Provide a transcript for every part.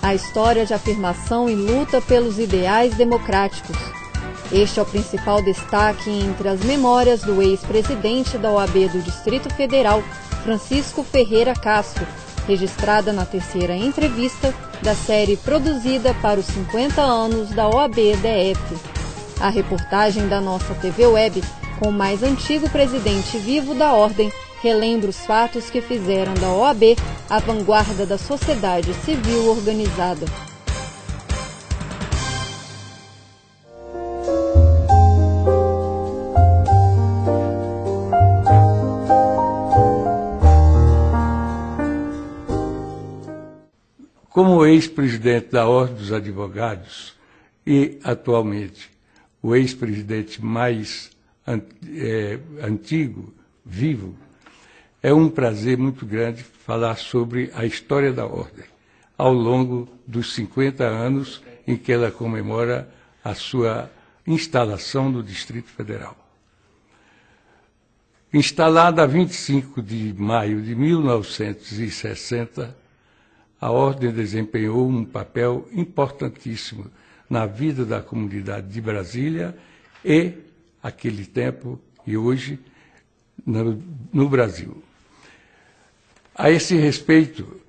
a história de afirmação e luta pelos ideais democráticos. Este é o principal destaque entre as memórias do ex-presidente da OAB do Distrito Federal, Francisco Ferreira Castro, registrada na terceira entrevista da série produzida para os 50 anos da OAB-DF. A reportagem da nossa TV Web, com o mais antigo presidente vivo da Ordem, relembra os fatos que fizeram da OAB a vanguarda da sociedade civil organizada. Como ex-presidente da Ordem dos Advogados e, atualmente, o ex-presidente mais antigo, vivo, é um prazer muito grande falar sobre a história da Ordem, ao longo dos 50 anos em que ela comemora a sua instalação no Distrito Federal. Instalada a 25 de maio de 1960, a Ordem desempenhou um papel importantíssimo na vida da comunidade de Brasília e, aquele tempo e hoje, no Brasil. A esse respeito,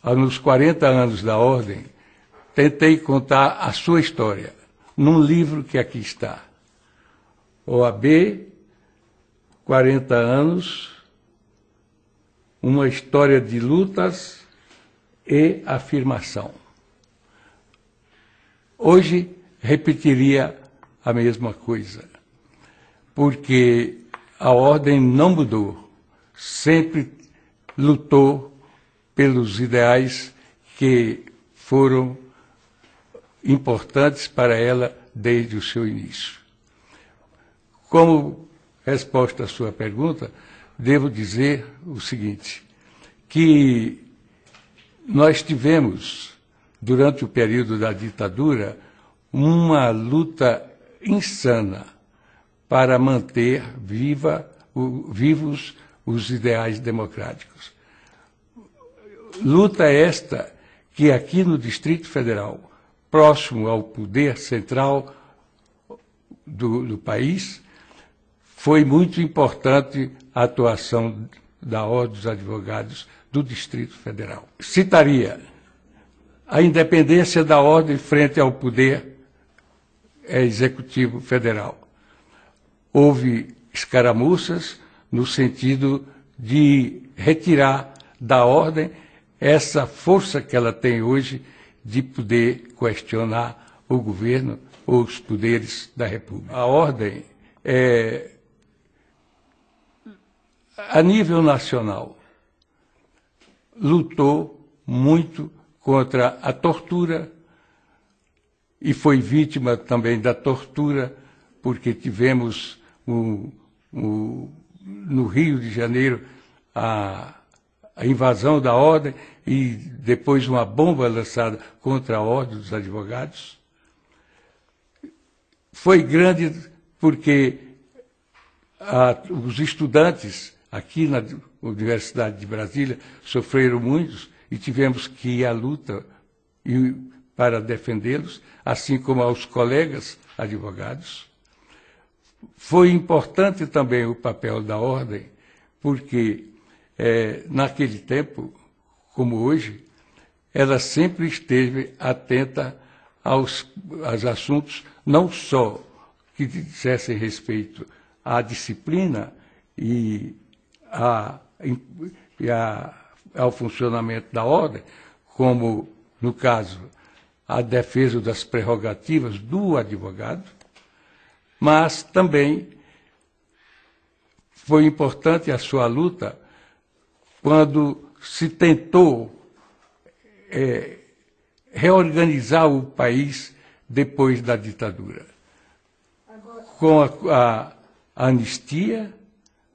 nos 40 anos da Ordem, tentei contar a sua história num livro que aqui está. OAB, 40 anos, uma história de lutas e afirmação. Hoje repetiria a mesma coisa, porque a Ordem não mudou, sempre lutou pelos ideais que foram importantes para ela desde o seu início. Como resposta à sua pergunta, devo dizer o seguinte, que nós tivemos, durante o período da ditadura, uma luta insana para manter vivos os ideais democráticos. Luta esta que aqui no Distrito Federal, próximo ao poder central do país, foi muito importante a atuação da Ordem dos Advogados do Distrito Federal. Citaria a independência da Ordem frente ao poder executivo federal. Houve escaramuças no sentido de retirar da Ordem essa força que ela tem hoje de poder questionar o governo ou os poderes da República. A Ordem, a nível nacional, lutou muito contra a tortura e foi vítima também da tortura, porque tivemos no Rio de Janeiro a invasão da Ordem e depois uma bomba lançada contra a Ordem dos Advogados. Foi grande porque os estudantes aqui na Universidade de Brasília sofreram muitos e tivemos que ir à luta para defendê-los, assim como aos colegas advogados. Foi importante também o papel da Ordem, porque naquele tempo, como hoje, ela sempre esteve atenta aos assuntos, não só que dissessem respeito à disciplina e ao funcionamento da Ordem, como, no caso, a defesa das prerrogativas do advogado, mas também foi importante a sua luta quando se tentou reorganizar o país depois da ditadura. Com a anistia,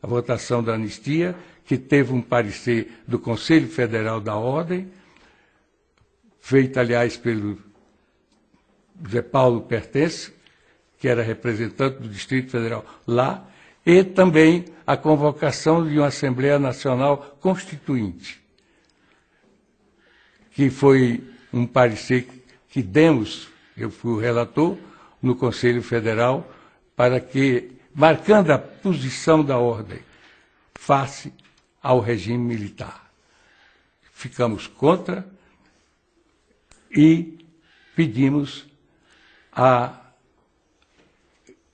a votação da anistia, que teve um parecer do Conselho Federal da Ordem, feito, aliás, pelo Zé Paulo Pertence, que era representante do Distrito Federal lá, e também a convocação de uma Assembleia Nacional Constituinte, que foi um parecer que demos, eu fui o relator, no Conselho Federal, para que, marcando a posição da ordem face ao regime militar. Ficamos contra e pedimos a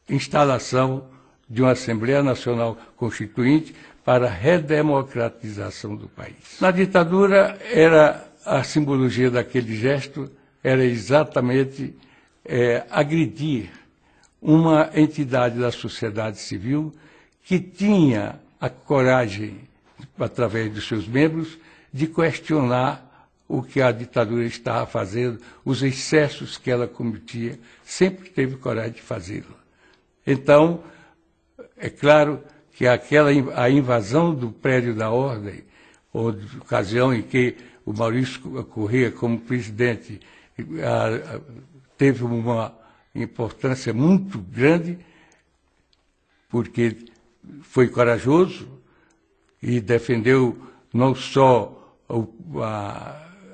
instalação de uma Assembleia Nacional Constituinte para a redemocratização do país. Na ditadura, a simbologia daquele gesto era exatamente agredir uma entidade da sociedade civil que tinha a coragem, através dos seus membros, de questionar o que a ditadura estava fazendo, os excessos que ela cometia, sempre teve coragem de fazê-lo. Então, é claro que a invasão do prédio da Ordem, ou de ocasião em que o Maurício Corrêa, como presidente, teve uma importância muito grande, porque foi corajoso e defendeu não só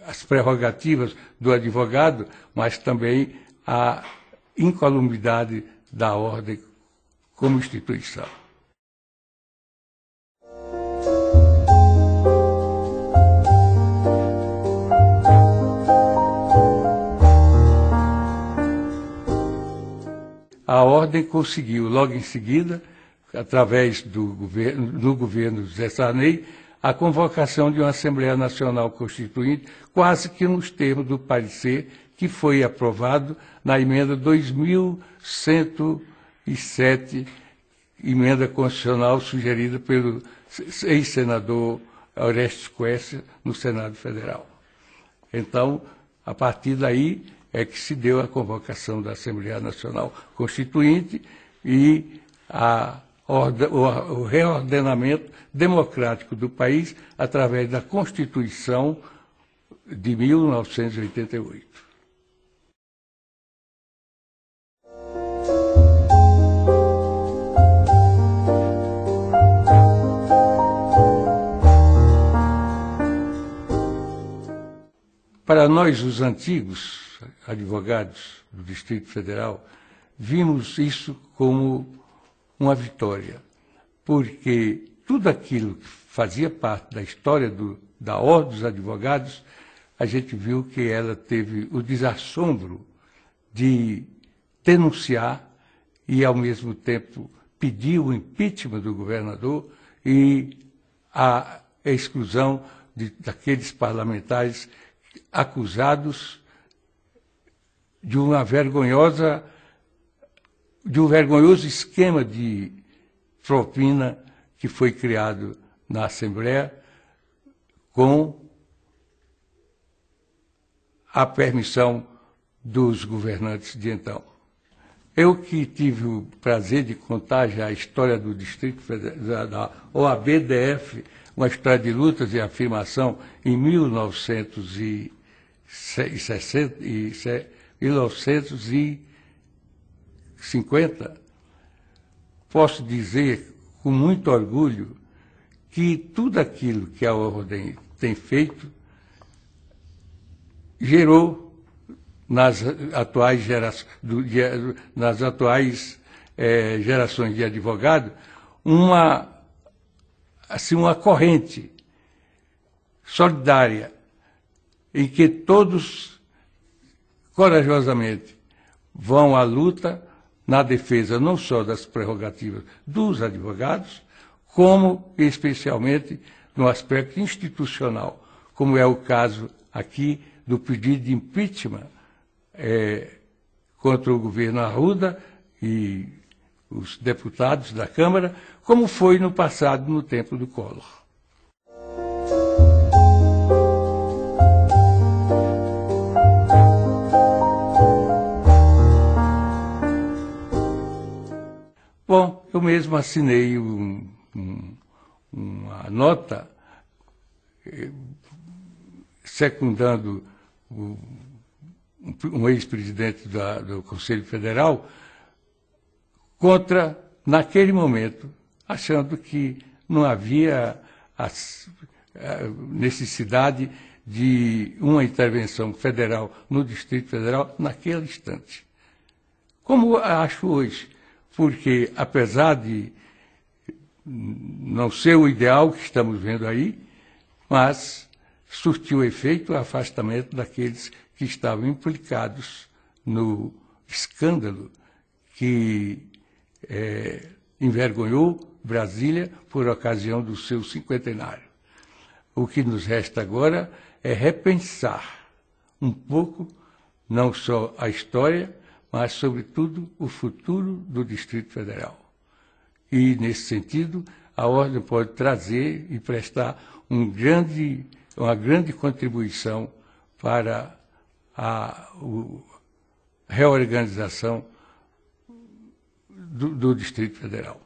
as prerrogativas do advogado, mas também a incolumidade da Ordem como instituição. A Ordem conseguiu, logo em seguida, através do governo Zé Sarney, a convocação de uma Assembleia Nacional Constituinte, quase que nos termos do parecer que foi aprovado na emenda 2107, emenda constitucional sugerida pelo ex-senador Orestes Quércia no Senado Federal. Então, a partir daí é que se deu a convocação da Assembleia Nacional Constituinte e o reordenamento democrático do país através da Constituição de 1988. Para nós, os antigos advogados do Distrito Federal, vimos isso como uma vitória, porque tudo aquilo que fazia parte da história da Ordem dos Advogados, a gente viu que ela teve o desassombro de denunciar e, ao mesmo tempo, pedir o impeachment do governador e a exclusão daqueles parlamentares acusados de um vergonhoso esquema de propina que foi criado na Assembleia com a permissão dos governantes de então. Eu que tive o prazer de contar já a história do Distrito Federal, da OAB-DF, uma história de lutas e afirmação em 1950, posso dizer com muito orgulho que tudo aquilo que a Ordem tem feito gerou nas atuais gerações de advogado uma corrente solidária em que todos corajosamente vão à luta na defesa não só das prerrogativas dos advogados, como especialmente no aspecto institucional, como é o caso aqui do pedido de impeachment contra o governo Arruda e os deputados da Câmara, como foi no passado, no tempo do Collor. Bom, eu mesmo assinei uma nota secundando um ex-presidente do Conselho Federal contra, naquele momento, achando que não havia a necessidade de uma intervenção federal no Distrito Federal naquele instante. Como acho hoje, porque apesar de não ser o ideal que estamos vendo aí, mas surtiu efeito o afastamento daqueles que estavam implicados no escândalo que envergonhou Brasília por ocasião do seu cinquentenário. O que nos resta agora é repensar um pouco, não só a história, mas, sobretudo, o futuro do Distrito Federal. E, nesse sentido, a Ordem pode trazer e prestar uma grande contribuição para a reorganização do Distrito Federal.